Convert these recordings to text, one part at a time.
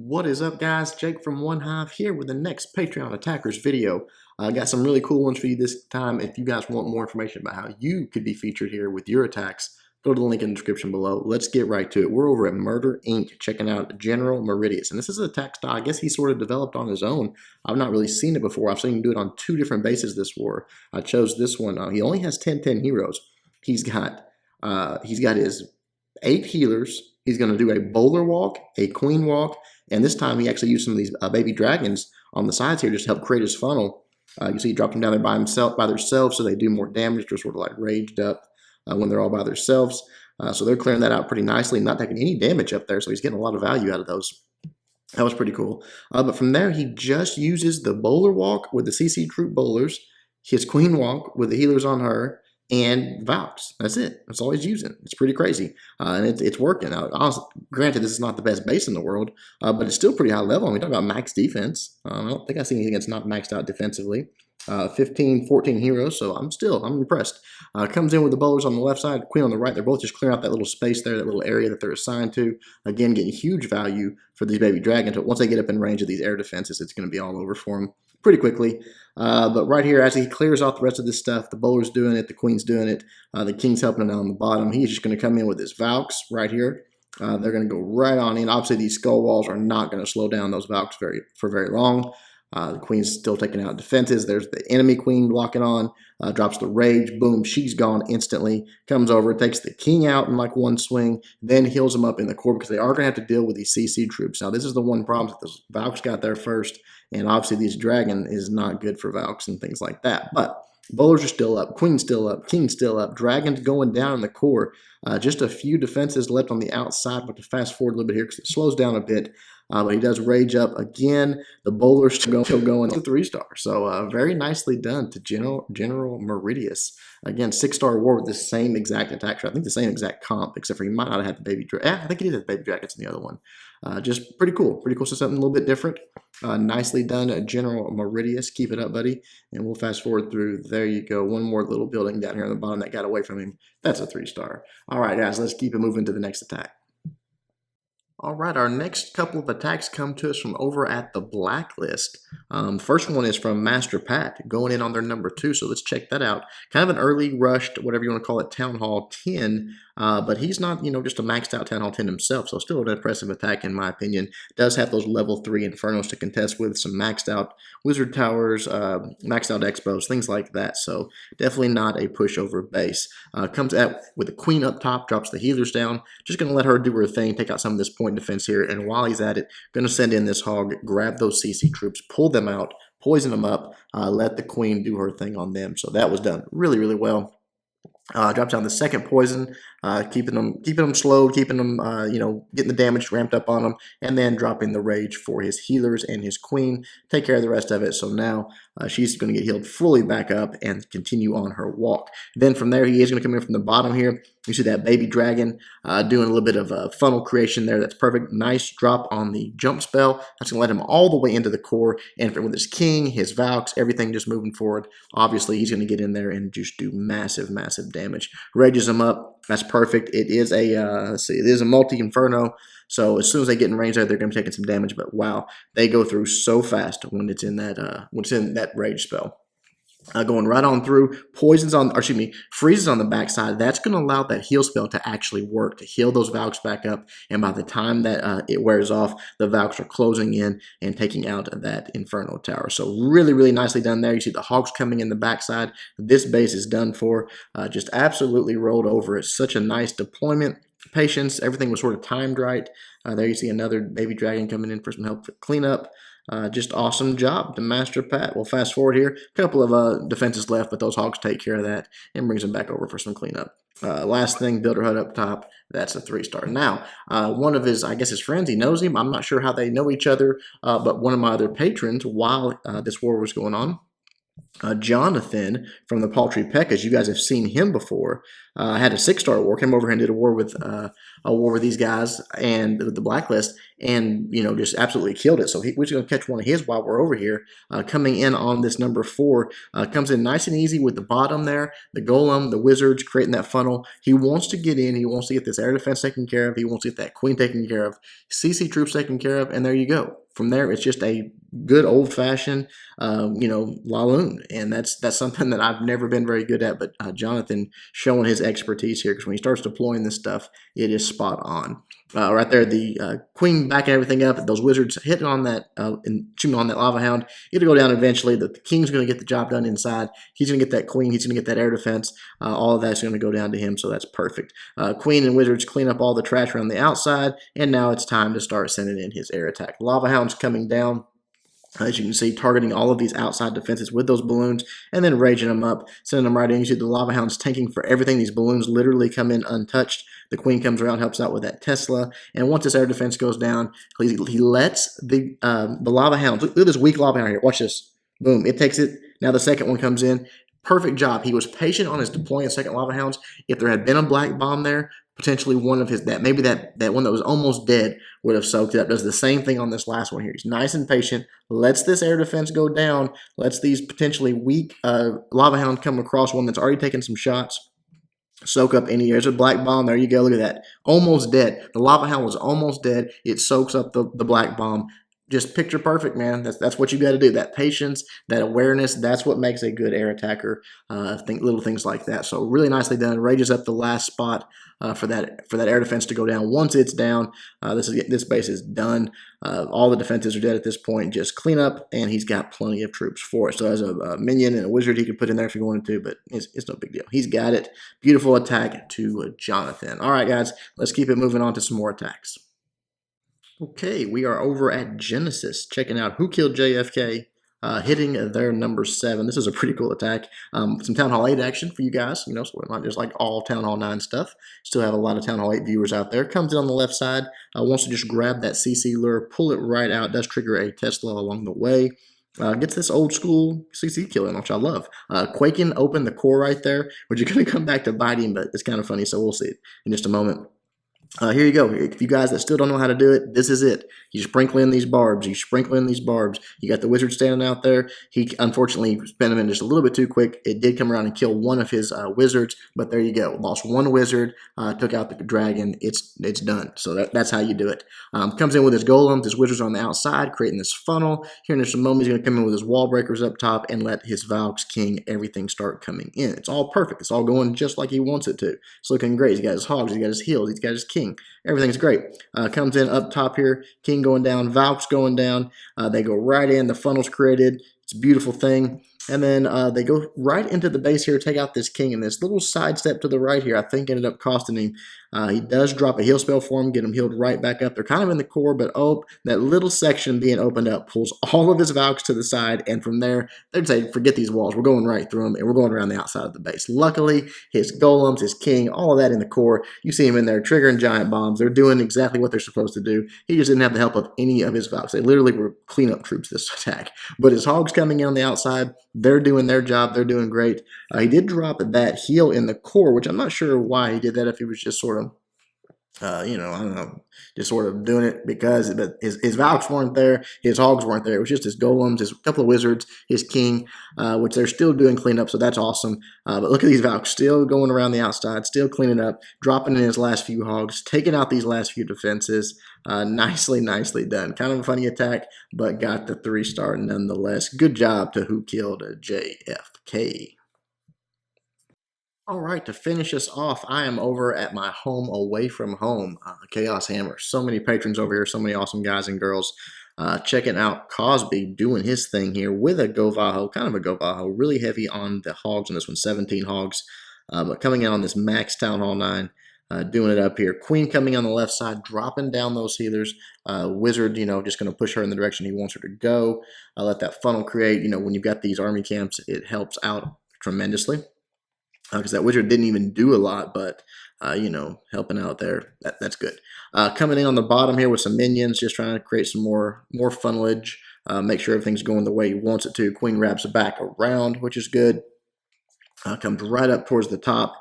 What is up, guys? Jake from OneHive here with the next Patreon attackers video. I got some really cool ones for you this time. If you guys want more information about how you could be featured here with your attacks, go to the link in the description below. Let's get right to it. We're over at Murder Inc. checking out General Meridia. And this is an attack style I guess he sort of developed on his own. I've not really seen it before. I've seen him do it on two different bases this war. I chose this one. He only has 10/10 heroes. He's got his 8 healers. He's going to do a bowler walk, a queen walk, and this time he actually used some of these baby dragons on the sides here just to help create his funnel. You see he dropped them down there by themselves, so they do more damage. They're sort of like raged up when they're all by themselves. So they're clearing that out pretty nicely, not taking any damage up there, so he's getting a lot of value out of those. That was pretty cool. But from there, he just uses the bowler walk with the CC troop bowlers, his queen walk with the healers on her, and Valks. That's it. That's all he's using. It's pretty crazy, and it's working. Now, honestly, granted, this is not the best base in the world, but it's still pretty high level. I mean, talk about max defense. I don't think I've seen anything that's not maxed out defensively. 15, 14 heroes, so I'm impressed. Comes in with the bowlers on the left side, queen on the right. They're both just clearing out that little space there, that little area that they're assigned to. Again, getting huge value for these baby dragons. But once they get up in range of these air defenses, it's going to be all over for them pretty quickly. But right here, as he clears off the rest of this stuff, the bowler's doing it, the queen's doing it, the king's helping him down on the bottom. He's just going to come in with his Valks right here. They're going to go right on in. Obviously, these skull walls are not going to slow down those Valks for very long. The queen's still taking out defenses. There's the enemy queen blocking on, drops the rage, boom, she's gone instantly, comes over, takes the king out in like one swing, then heals him up in the core because they are going to have to deal with these CC troops. Now, this is the one problem that the Valks got there first, and obviously this dragon is not good for Valks and things like that. But bowlers are still up, queen's still up, king's still up, dragon's going down in the core. Just a few defenses left on the outside, but to fast forward a little bit here because it slows down a bit. But he does rage up again. The bowler's still going to 3-star. So very nicely done to General Meridius. Again, 6-star war with the same exact attack. I think the same exact comp, except for he might not have had the baby dragon. I think he did have the baby dragons in the other one. Just pretty cool. Pretty cool. So something a little bit different. Nicely done, General Meridius. Keep it up, buddy. And we'll fast forward through. There you go. One more little building down here on the bottom that got away from him. That's a 3-star. All right, guys, let's keep it moving to the next attack. All right, our next couple of attacks come to us from over at the Blacklist. First one is from Master Pat, going in on their number 2, so let's check that out. Kind of an early rushed, whatever you want to call it, Town Hall 10, but he's not, just a maxed out Town Hall 10 himself, so still an impressive attack in my opinion. Does have those level 3 Infernos to contest with, some maxed out Wizard Towers, maxed out Expos, things like that, so definitely not a pushover base. Comes out with a queen up top, drops the healers down, just going to let her do her thing, take out some of this point defense here, and while he's at it, going to send in this hog, grab those CC troops, pull them out, poison them up, let the queen do her thing on them. So that was done really, really well. Drops down the second poison, keeping them slowed, keeping them, getting the damage ramped up on them, and then dropping the rage for his healers and his queen. Take care of the rest of it. So now she's going to get healed fully back up and continue on her walk. Then from there, he is going to come in from the bottom here. You see that baby dragon doing a little bit of funnel creation there. That's perfect. Nice drop on the jump spell. That's going to let him all the way into the core. And with his king, his Valks, everything just moving forward, obviously he's going to get in there and just do massive, massive damage. Rages him up. That's perfect. It is a it is a multi-inferno. So as soon as they get in range there, they're going to be taking some damage. But wow, they go through so fast when it's in that rage spell. Going right on through, freezes on the backside. That's going to allow that heal spell to actually work, to heal those Valks back up. And by the time that it wears off, the Valks are closing in and taking out that Inferno Tower. So really, really nicely done there. You see the Hogs coming in the backside. This base is done for. Just absolutely rolled over. It's such a nice deployment. Patience, everything was sort of timed right. There you see another baby dragon coming in for some help for cleanup. Just awesome job to Master Pat. We'll fast forward here. A couple of defenses left, but those Hogs take care of that and brings them back over for some cleanup. Last thing, Builder Hut up top. That's a 3-star. Now, one of his, I guess his friends, he knows him. I'm not sure how they know each other, but one of my other patrons, while this war was going on, Jonathan from the Paltry Pekkas, you guys have seen him before. Had a 6-star war, came over here and did a war with these guys and the Blacklist, and just absolutely killed it. So we're just gonna catch one of his while we're over here. Coming in on this number 4, comes in nice and easy with the bottom there, the golem, the wizards, creating that funnel. He wants to get in. He wants to get this air defense taken care of. He wants to get that queen taken care of, CC troops taken care of, and there you go. From there, it's just a good old-fashioned Laloon, and that's something that I've never been very good at, but Jonathan showing his expertise here, because when he starts deploying this stuff, it is spot on. Right there, the queen backing everything up, those wizards hitting on that and shooting on that lava hound. It'll go down eventually. The king's going to get the job done inside. He's going to get that queen. He's going to get that air defense. All of that's going to go down to him, so that's perfect. Queen and wizards clean up all the trash around the outside, and now it's time to start sending in his air attack. Lava hound's coming down. As you can see, targeting all of these outside defenses with those balloons and then raging them up, sending them right in. You see the lava hounds tanking for everything. These balloons literally come in untouched. The queen comes around, helps out with that Tesla, and once this air defense goes down, he lets the lava hounds. Look at this weak lava hound here. Watch this. Boom! It takes it. Now the second one comes in. Perfect job. He was patient on his deploying of second lava hounds. If there had been a black bomb there, potentially one of his maybe that one that was almost dead would have soaked it up. Does the same thing on this last one here. He's nice and patient, lets this air defense go down, lets these potentially weak lava hound come across one that's already taken some shots, soak up any. There's a black bomb. There you go. Look at that. Almost dead. The lava hound was almost dead. It soaks up the black bomb. Just picture perfect, man. That's what you got to do. That patience, that awareness, that's what makes a good air attacker. Think little things like that. So really nicely done. Rages up the last spot for that air defense to go down. Once it's down, this base is done. All the defenses are dead at this point. Just clean up, and he's got plenty of troops for it. So as a minion and a wizard, he could put in there if he wanted to, but it's no big deal. He's got it. Beautiful attack to Jonathan. All right, guys, let's keep it moving on to some more attacks. Okay, we are over at Genesis, checking out Who Killed JFK, hitting their number 7. This is a pretty cool attack. Some Town Hall 8 action for you guys, so we're not just like all Town Hall 9 stuff. Still have a lot of Town Hall 8 viewers out there. Comes in on the left side, wants to just grab that CC lure, pull it right out, does trigger a Tesla along the way. Gets this old school CC killing, which I love. Quaking open the core right there, which is going to come back to bite him, but it's kind of funny, so we'll see it in just a moment. Here you go. If you guys that still don't know how to do it, this is it. You sprinkle in these barbs. You sprinkle in these barbs. You got the wizard standing out there. He unfortunately spent him in just a little bit too quick. It did come around and kill one of his wizards, but there you go. Lost one wizard, took out the dragon. It's done. So that's how you do it. Comes in with his golems. His wizards on the outside, creating this funnel. Here in just a moment, he's going to come in with his wall breakers up top and let his Valks, King, everything start coming in. It's all perfect. It's all going just like he wants it to. It's looking great. He's got his hogs. He's got his heals. He's got his king. Everything's great. Comes in up top here. King going down. Valks going down. They go right in. The funnel's created. It's a beautiful thing. And then they go right into the base here, take out this king, and this little sidestep to the right here, I think ended up costing him. He does drop a heal spell for him, get him healed right back up. They're kind of in the core, but oh, that little section being opened up pulls all of his Valks to the side, and from there, they'd say, forget these walls. We're going right through them, and we're going around the outside of the base. Luckily, his golems, his king, all of that in the core, you see him in there triggering giant bombs. They're doing exactly what they're supposed to do. He just didn't have the help of any of his Valks. They literally were cleanup troops this attack. But his hogs coming in on the outside, they're doing their job. They're doing great. He did drop that heal in the core, which I'm not sure why he did that, if he was just sort of I don't know, just sort of doing it because his Valks weren't there, his hogs weren't there. It was just his golems, his couple of wizards, his king, which they're still doing cleanup, so that's awesome. But look at these Valks still going around the outside, still cleaning up, dropping in his last few hogs, taking out these last few defenses. Nicely done. Kind of a funny attack, but got the 3-star nonetheless. Good job to Who Killed JFK. All right, to finish us off, I am over at my home away from home, Chaos Hammer. So many patrons over here, so many awesome guys and girls. Checking out Cosby doing his thing here with a Govaho, kind of a Govaho, really heavy on the hogs on this one, 17 hogs. But coming in on this max Town Hall 9, doing it up here. Queen coming on the left side, dropping down those healers. Wizard, just going to push her in the direction he wants her to go. Let that funnel create. When you've got these army camps, it helps out tremendously. Because that wizard didn't even do a lot, but, helping out there, that's good. Coming in on the bottom here with some minions, just trying to create some more funnelage. make sure everything's going the way he wants it to. Queen wraps back around, which is good. Comes right up towards the top.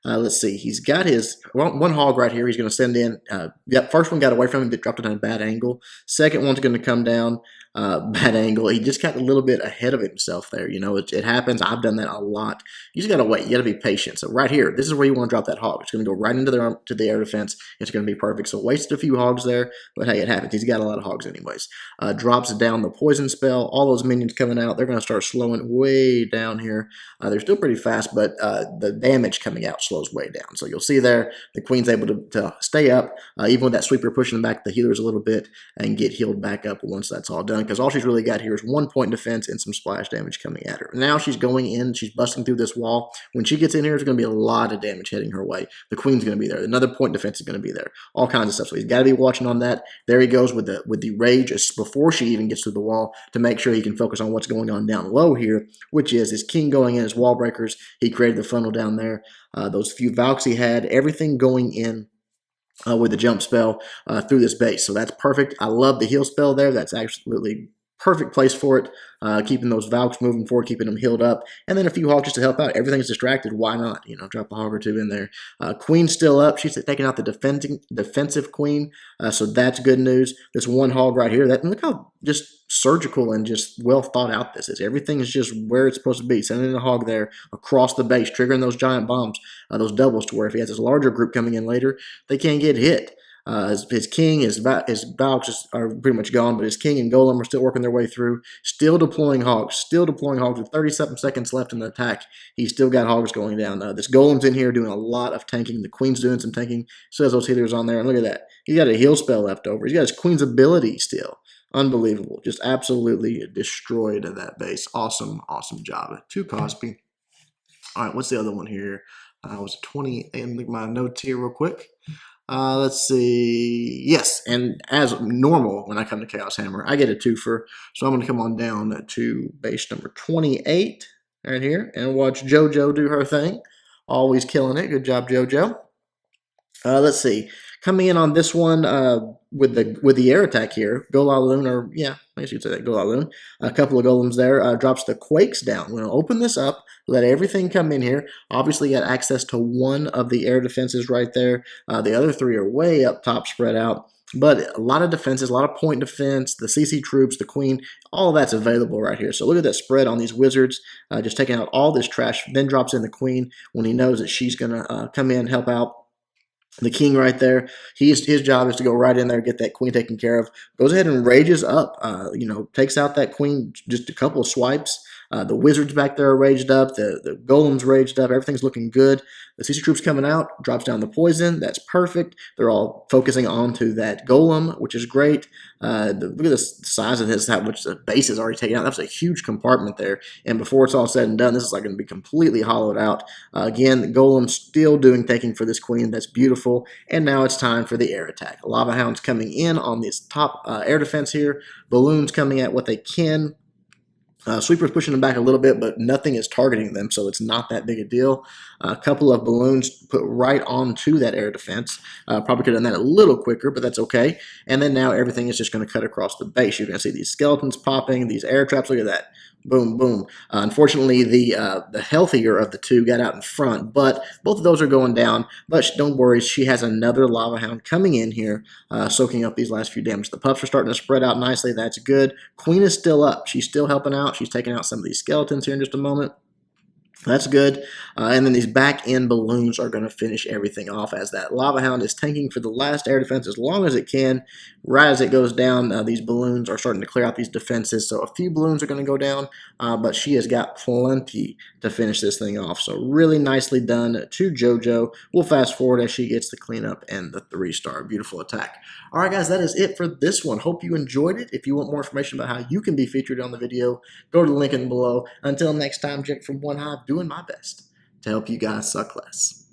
Let's see. He's got his one hog right here. He's going to send in. Yep, first one got away from him, but dropped it on a bad angle. Second one's going to come down. Bad angle. He just got a little bit ahead of himself there. You know, it happens. I've done that a lot. You just got to wait. You got to be patient. So right here, this is where you want to drop that hog. It's going to go right into the air defense. It's going to be perfect. So wasted a few hogs there, but hey, it happens. He's got a lot of hogs anyways. Drops down the poison spell. All those minions coming out. They're going to start slowing way down here. They're still pretty fast, but the damage coming out slows way down. So you'll see there, the queen's able to stay up, even with that sweeper pushing back the healers a little bit, and get healed back up once that's all done. Because all she's really got here is 1 point defense and some splash damage coming at her. Now she's going in, she's busting through this wall. When she gets in here, there's going to be a lot of damage heading her way. The queen's going to be there. Another point defense is going to be there. All kinds of stuff. So he's got to be watching on that. There he goes with the rage before she even gets through the wall to make sure he can focus on what's going on down low here, which is his king going in, his wall breakers. He created the funnel down there. Those few Valks he had, everything going in with the jump spell through this base. So that's perfect. I love the heal spell there. That's absolutely perfect place for it. Keeping those Valks moving forward, keeping them healed up, and then a few hogs just to help out. Everything's distracted. Why not? You know, drop a hog or two in there. Queen's still up. She's taking out the defensive queen, so that's good news. This one hog right here, look how just surgical and just well thought out this is. Everything is just where it's supposed to be. Sending a hog there across the base, triggering those giant bombs, those doubles, to where if he has this larger group coming in later, they can't get hit. His king, his Valks are pretty much gone, but his king and golem are still working their way through. Still deploying hogs with 37 seconds left in the attack. He's still got hogs going down. This golem's in here doing a lot of tanking. The queen's doing some tanking. So has those healers on there. And look at that. He's got a heal spell left over. He's got his queen's ability still. Unbelievable. Just absolutely destroyed that base. Awesome, awesome job. 2 Cosby. All right, what's the other one here? Was it 20? And look at my notes here real quick. Let's see. Yes, and as normal, when I come to Chaos Hammer, I get a 2-fer. So I'm going to come on down to base number 28 right here and watch Jojo do her thing. Always killing it. Good job, Jojo. Let's see. Coming in on this one with the air attack here, Golaloon, or yeah, I guess you'd say that, Golaloon. A couple of golems there, drops the quakes down. We're going to open this up, let everything come in here. Obviously, got access to one of the air defenses right there. The other 3 are way up top, spread out. But a lot of defenses, a lot of point defense, the CC troops, the queen, all of that's available right here. So look at that spread on these wizards, just taking out all this trash, then drops in the queen when he knows that she's going to come in, help out. The king right there, his job is to go right in there, get that queen taken care of. Goes ahead and rages up, takes out that queen, just a couple of swipes. The wizards back there are raged up. The golems raged up. Everything's looking good. The CC troops coming out, drops down the poison. That's perfect. They're all focusing onto that golem, which is great. Look at the size of this, how much the base is already taken out. That was a huge compartment there. And before it's all said and done, this is like going to be completely hollowed out. Again, the golem still doing taking for this queen. That's beautiful. And now it's time for the air attack. Lava Hounds coming in on this top air defense here. Balloons coming at what they can. Sweeper's pushing them back a little bit, but nothing is targeting them, so it's not that big a deal. A couple of balloons put right onto that air defense. Probably could have done that a little quicker, but that's okay. And then now everything is just going to cut across the base. You're going to see these skeletons popping, these air traps. Look at that. Boom, boom. Unfortunately, the healthier of the 2 got out in front, but both of those are going down. But don't worry, she has another Lava Hound coming in here, soaking up these last few damage. The pups are starting to spread out nicely. That's good. Queen is still up. She's still helping out. She's taking out some of these skeletons here in just a moment. That's good. And then these back-end balloons are going to finish everything off as that Lava Hound is tanking for the last air defense as long as it can. Right as it goes down, these balloons are starting to clear out these defenses. So a few balloons are going to go down, but she has got plenty to finish this thing off. So really nicely done to Jojo. We'll fast forward as she gets the cleanup and the 3-star. Beautiful attack. All right, guys, that is it for this one. Hope you enjoyed it. If you want more information about how you can be featured on the video, go to the link in below. Until next time, Jake from OneHive, doing my best to help you guys suck less.